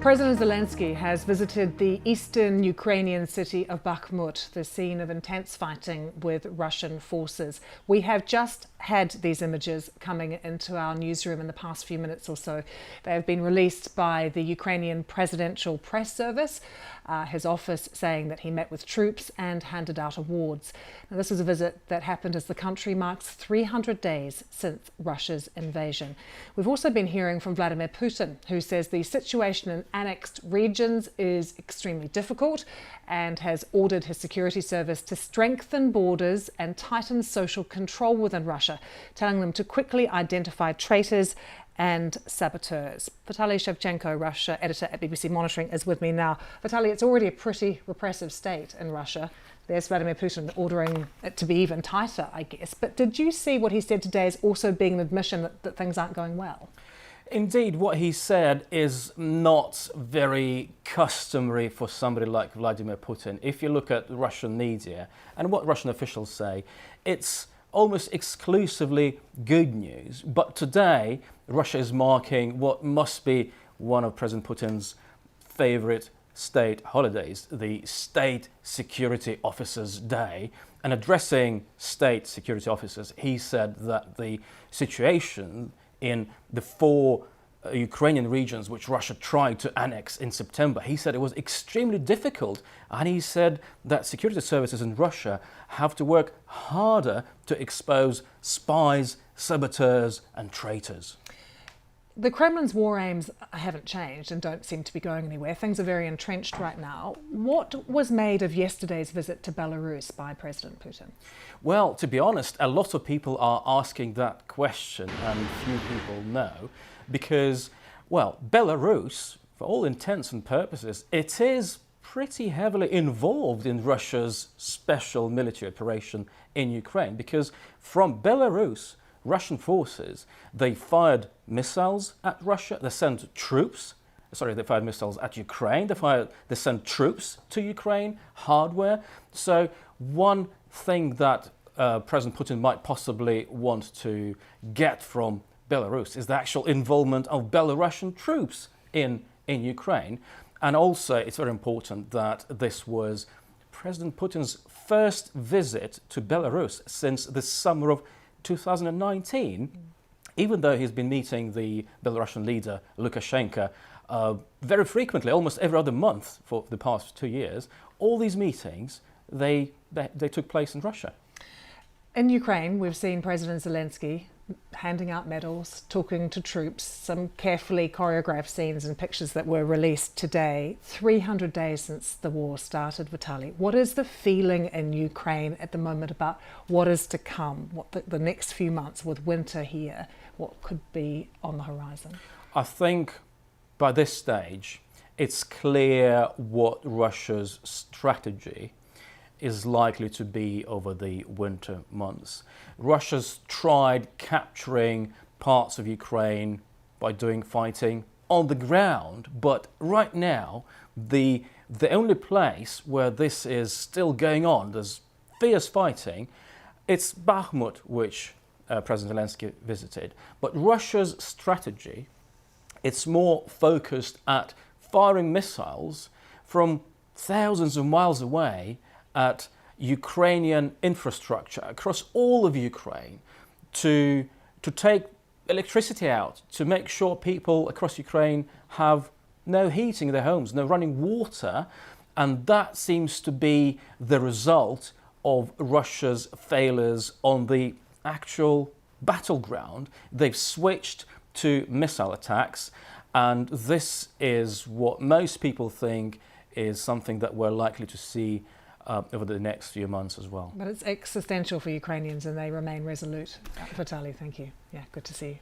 President Zelensky has visited the eastern Ukrainian city of Bakhmut, the scene of intense fighting with Russian forces. We have just had these images coming into our newsroom in the past few minutes or so. They have been released by the Ukrainian presidential press service, his office saying that he met with troops and handed out awards. Now, this is a visit that happened as the country marks 300 days since Russia's invasion. We've also been hearing from Vladimir Putin, who says the situation in annexed regions is extremely difficult and has ordered his security service to strengthen borders and tighten social control within Russia, telling them to quickly identify traitors and saboteurs. Vitaly Shevchenko, Russia editor at BBC Monitoring, is with me now. Vitaly, it's already a pretty repressive state in Russia. There's Vladimir Putin ordering it to be even tighter, I guess. But did you see what he said today as also being an admission that things aren't going well? Indeed, what he said is not very customary for somebody like Vladimir Putin. If you look at Russian media and what Russian officials say, it's almost exclusively good news. But today, Russia is marking what must be one of President Putin's favorite state holidays, the State Security Officers' Day. And addressing state security officers, he said that the situation in the four Ukrainian regions which Russia tried to annex in September, he said it was extremely difficult, and he said that security services in Russia have to work harder to expose spies, saboteurs and traitors. The Kremlin's war aims haven't changed and don't seem to be going anywhere. Things are very entrenched right now. What was made of yesterday's visit to Belarus by President Putin? Well, to be honest, a lot of people are asking that question and few people know because, well, Belarus, for all intents and purposes, it is pretty heavily involved in Russia's special military operation in Ukraine because from Belarus, Russian forces, they fired missiles at Russia, they sent troops, they fired missiles at Ukraine, they sent troops to Ukraine, hardware. So one thing that President Putin might possibly want to get from Belarus is the actual involvement of Belarusian troops in Ukraine. And also it's very important that this was President Putin's first visit to Belarus since the summer of 2019, even though he's been meeting the Belarusian leader Lukashenko very frequently, almost every other month for the past 2 years. All these meetings, they took place in Russia. In Ukraine, we've seen President Zelensky handing out medals, talking to troops, some carefully choreographed scenes and pictures that were released today. 300 days since the war started, Vitaly. What is the feeling in Ukraine at the moment about what is to come, what the next few months with winter here, what could be on the horizon? I think by this stage, it's clear what Russia's strategy is likely to be over the winter months. Russia's tried capturing parts of Ukraine by doing fighting on the ground, but right now the only place where this is still going on, there's fierce fighting, it's Bachmut, which President Zelensky visited. But Russia's strategy, it's more focused at firing missiles from thousands of miles away at Ukrainian infrastructure across all of Ukraine to take electricity out, to make sure people across Ukraine have no heating in their homes, no running water. And that seems to be the result of Russia's failures on the actual battleground. They've switched to missile attacks, and this is what most people think is something that we're likely to see over the next few months as well. But it's existential for Ukrainians and they remain resolute. Vitaly, thank you. Yeah, good to see you.